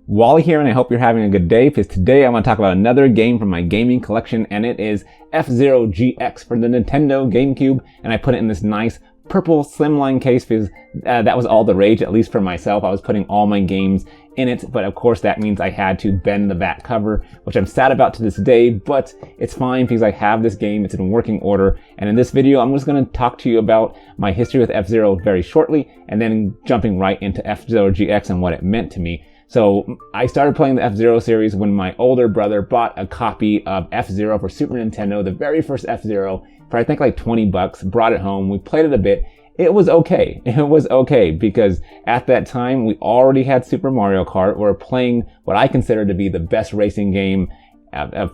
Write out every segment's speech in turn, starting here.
Wally here, and I hope you're having a good day, because today I want to talk about another game from my gaming collection, and it is FZero GX for the Nintendo GameCube, and I put it in this nice purple slimline case because that was all the rage, at least for myself. I was putting all my games in it, but of course that means I had to bend the back cover, which I'm sad about to this day, but it's fine because I have this game, it's in working order, and in this video I'm just going to talk to you about my history with F-Zero very shortly, and then jumping right into FZero GX and what it meant to me. So I started playing the F-Zero series when my older brother bought a copy of F-Zero for Super Nintendo, the very first F-Zero, for I think like 20 bucks, brought it home, we played it a bit. It was okay. It was okay because at that time we already had Super Mario Kart. We were playing what I consider to be the best racing game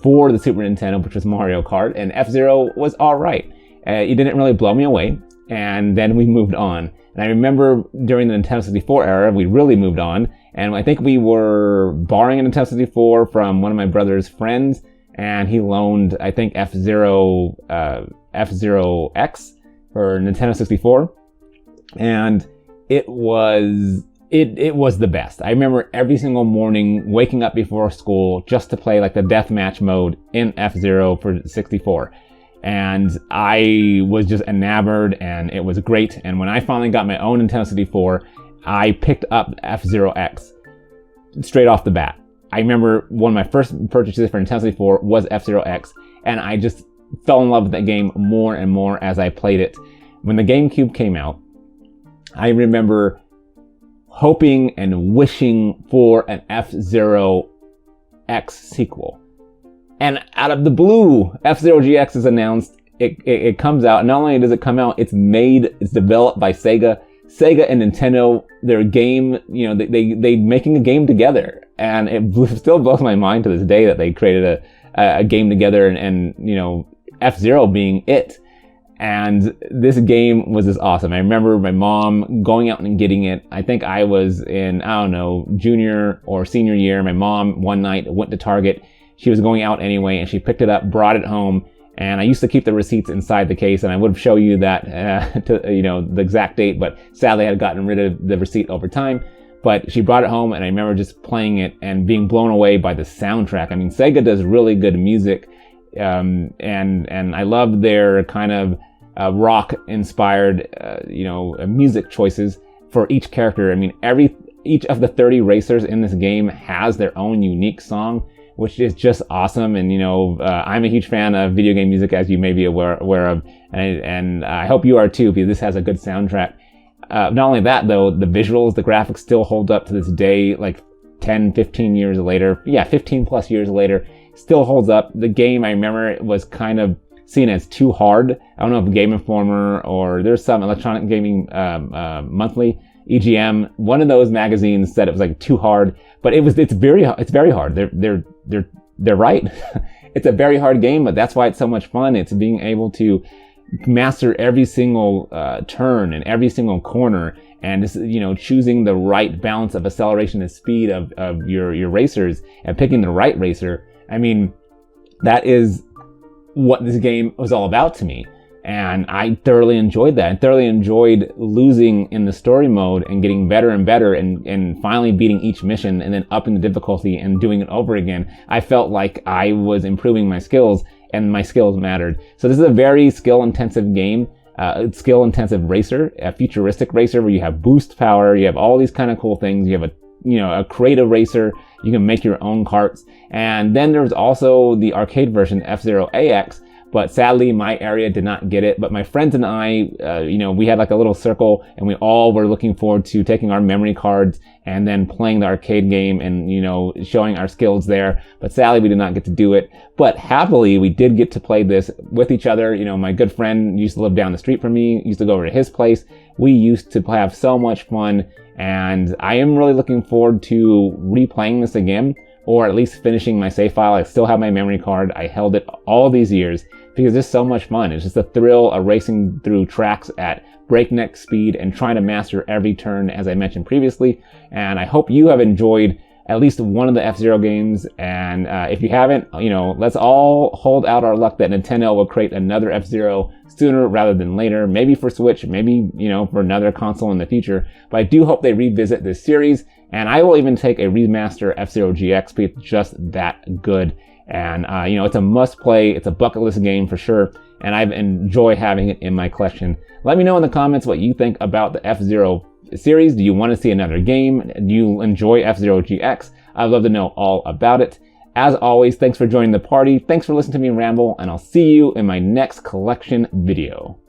for the Super Nintendo, which was Mario Kart, and F-Zero was alright. It didn't really blow me away, and then we moved on. And I remember during the Nintendo 64 era, we really moved on. And I think we were borrowing a Nintendo 64 from one of my brother's friends, and he loaned, I think, F-Zero X for Nintendo 64. And it was the best. I remember every single morning waking up before school just to play like the deathmatch mode in F-Zero for 64. And I was just enamored, and it was great. And when I finally got my own Nintendo 64, I picked up F-Zero X straight off the bat. I remember one of my first purchases for Nintendo 64 was F-Zero X, and I just fell in love with that game more and more as I played it. When the GameCube came out, I remember hoping and wishing for an F-Zero X sequel. And out of the blue, F-Zero GX is announced. It comes out. Not only does it come out, it's developed by Sega. Sega and Nintendo, their game, they making a game together. And it still blows my mind to this day that they created a game together and F-Zero being it. And this game was just awesome. I remember my mom going out and getting it. I think I was in, junior or senior year. My mom one night went to Target. She was going out anyway, and she picked it up, brought it home, and I used to keep the receipts inside the case, and I would show you that, the exact date, but sadly I had gotten rid of the receipt over time. But she brought it home, and I remember just playing it and being blown away by the soundtrack. I mean, Sega does really good music, and I love their kind of rock-inspired, music choices for each character. I mean, each of the 30 racers in this game has their own unique song, which is just awesome. And I'm a huge fan of video game music, as you may be aware of, and I hope you are too, because this has a good soundtrack. Not only that though, the visuals, the graphics still hold up to this day, like 10, 15 years later. Yeah, 15 plus years later, still holds up. The game, I remember, it was kind of seen as too hard. I don't know if Game Informer or there's some Electronic Gaming Monthly, EGM, one of those magazines said it was like too hard, but it's very hard. They're right. It's a very hard game, but that's why it's so much fun. It's being able to master every single turn and every single corner, and just, choosing the right balance of acceleration and speed of your racers and picking the right racer. I mean, that is what this game was all about to me. And I thoroughly enjoyed that. I thoroughly enjoyed losing in the story mode and getting better and better and finally beating each mission and then upping the difficulty and doing it over again. I felt like I was improving my skills, and my skills mattered. So this is a very skill-intensive game, skill-intensive racer, a futuristic racer where you have boost power, you have all these kind of cool things, you have a creative racer, you can make your own karts. And then there's also the arcade version, F-Zero AX, but sadly my area did not get it. But my friends and I, we had like a little circle, and we all were looking forward to taking our memory cards and then playing the arcade game and, showing our skills there. But sadly we did not get to do it. But happily we did get to play this with each other. My good friend used to live down the street from me, used to go over to his place. We used to have so much fun, and I am really looking forward to replaying this again, or at least finishing my save file. I still have my memory card. I held it all these years because it's so much fun. It's just the thrill of racing through tracks at breakneck speed and trying to master every turn, as I mentioned previously. And I hope you have enjoyed at least one of the F-Zero games. And if you haven't, let's all hold out our luck that Nintendo will create another F-Zero sooner rather than later. Maybe for Switch, maybe, for another console in the future. But I do hope they revisit this series And I will even take a remaster FZero GX because it's just that good. And, you know, it's a must play. It's a bucket list game for sure. And I've enjoyed having it in my collection. Let me know in the comments what you think about the FZero series. Do you want to see another game? Do you enjoy FZero GX? I'd love to know all about it. As always, thanks for joining the party. Thanks for listening to me ramble, and I'll see you in my next collection video.